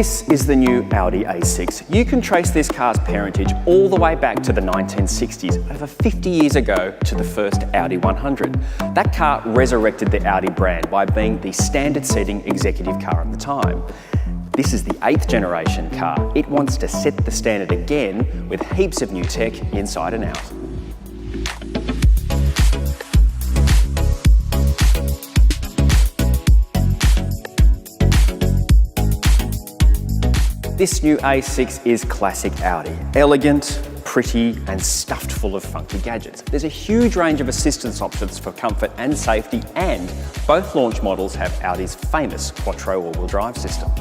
This is the new Audi A6. You can trace this car's parentage all the way back to the 1960s, over 50 years ago to the first Audi 100. That car resurrected the Audi brand by being the standard seating executive car of the time. This is the 8th generation car. It wants to set the standard again with heaps of new tech inside and out. This new A6 is classic Audi. Elegant, pretty, and stuffed full of funky gadgets. There's a huge range of assistance options for comfort and safety, and both launch models have Audi's famous Quattro all-wheel drive system.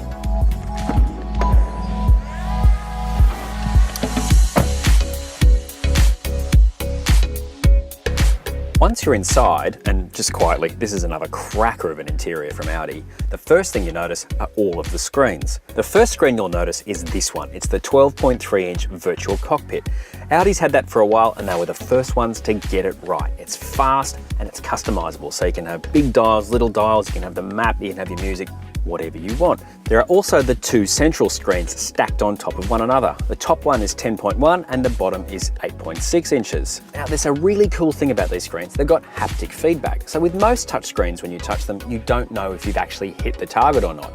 Once you're inside, and just quietly, this is another cracker of an interior from Audi, the first thing you notice are all of the screens. The first screen you'll notice is this one. It's the 12.3-inch virtual cockpit. Audi's had that for a while, and they were the first ones to get it right. It's fast and it's customizable, so you can have big dials, little dials, you can have the map, you can have your music, whatever you want. There are also the two central screens stacked on top of one another. The top one is 10.1 and the bottom is 8.6 inches. Now there's a really cool thing about these screens. They've got haptic feedback. So with most touchscreens, when you touch them, you don't know if you've actually hit the target or not.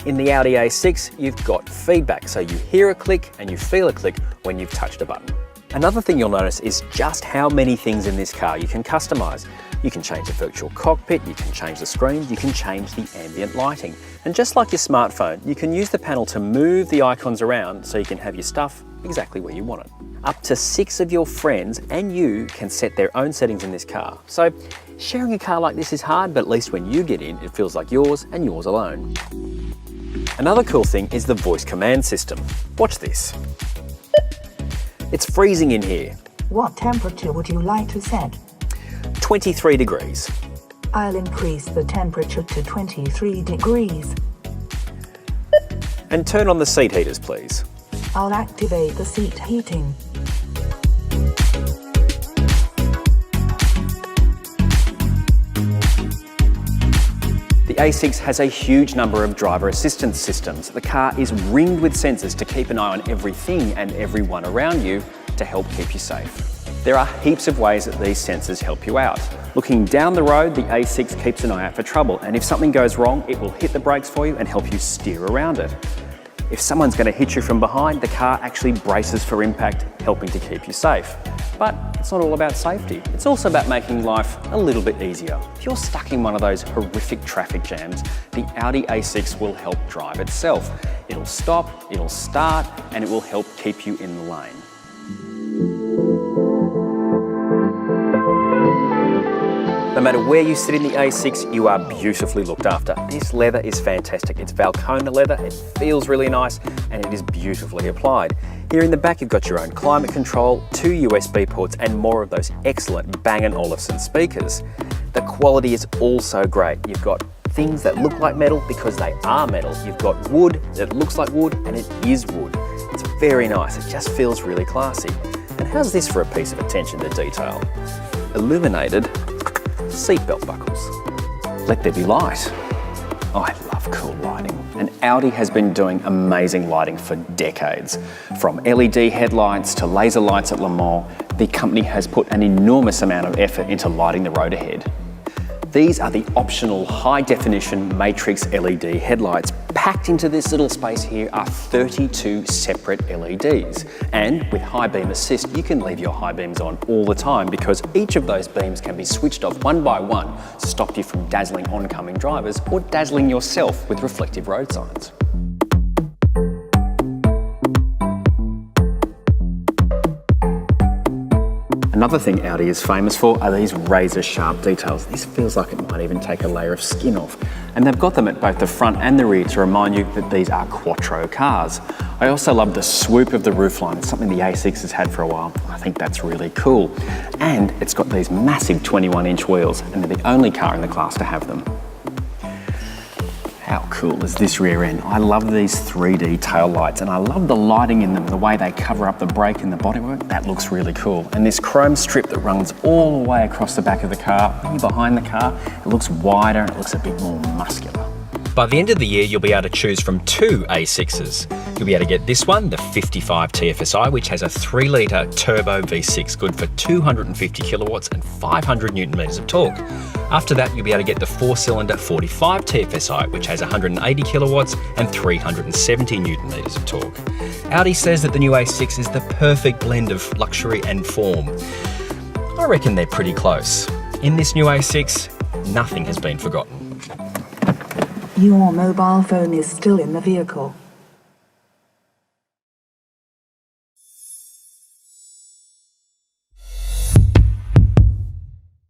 In the Audi A6, you've got feedback. So you hear a click and you feel a click when you've touched a button. Another thing you'll notice is just how many things in this car you can customize. You can change the virtual cockpit, you can change the screens, you can change the ambient lighting. And just like your smartphone, you can use the panel to move the icons around so you can have your stuff exactly where you want it. Up to 6 of your friends and you can set their own settings in this car. So sharing a car like this is hard, but at least when you get in, it feels like yours and yours alone. Another cool thing is the voice command system. Watch this. It's freezing in here. What temperature would you like to set? 23 degrees. I'll increase the temperature to 23 degrees. And turn on the seat heaters, please. I'll activate the seat heating. The A6 has a huge number of driver assistance systems. The car is ringed with sensors to keep an eye on everything and everyone around you to help keep you safe. There are heaps of ways that these sensors help you out. Looking down the road, the A6 keeps an eye out for trouble, and if something goes wrong, it will hit the brakes for you and help you steer around it. If someone's going to hit you from behind, the car actually braces for impact, helping to keep you safe. But it's not all about safety. It's also about making life a little bit easier. If you're stuck in one of those horrific traffic jams, the Audi A6 will help drive itself. It'll stop, it'll start, and it will help keep you in the lane. No matter where you sit in the A6, you are beautifully looked after. This leather is fantastic. It's Valcona leather, it feels really nice, and it is beautifully applied. Here in the back, you've got your own climate control, 2 USB ports, and more of those excellent Bang & Olufsen speakers. The quality is also great. You've got things that look like metal because they are metal. You've got wood that looks like wood, and it is wood. It's very nice. It just feels really classy. And how's this for a piece of attention to detail? Illuminated seatbelt buckles. Let there be light. Oh, I love cool lighting. And Audi has been doing amazing lighting for decades. From LED headlights to laser lights at Le Mans, the company has put an enormous amount of effort into lighting the road ahead. These are the optional high-definition matrix LED headlights. Packed into this little space here are 32 separate LEDs. And with high beam assist, you can leave your high beams on all the time because each of those beams can be switched off one by one to stop you from dazzling oncoming drivers or dazzling yourself with reflective road signs. Another thing Audi is famous for are these razor-sharp details. This feels like it might even take a layer of skin off. And they've got them at both the front and the rear to remind you that these are Quattro cars. I also love the swoop of the roofline. It's something the A6 has had for a while. I think that's really cool. And it's got these massive 21-inch wheels, and they're the only car in the class to have them. How cool is this rear end? I love these 3D tail lights, and I love the lighting in them, the way they cover up the brake and the bodywork. That looks really cool. And this chrome strip that runs all the way across the back of the car, when you're behind the car, it looks wider and it looks a bit more muscular. By the end of the year, you'll be able to choose from 2 A6s. You'll be able to get this one, the 55 TFSI, which has a 3-litre turbo V6, good for 250 kilowatts and 500 newton meters of torque. After that, you'll be able to get the 4-cylinder 45 TFSI, which has 180 kilowatts and 370 newton meters of torque. Audi says that the new A6 is the perfect blend of luxury and form. I reckon they're pretty close. In this new A6, nothing has been forgotten. Your mobile phone is still in the vehicle.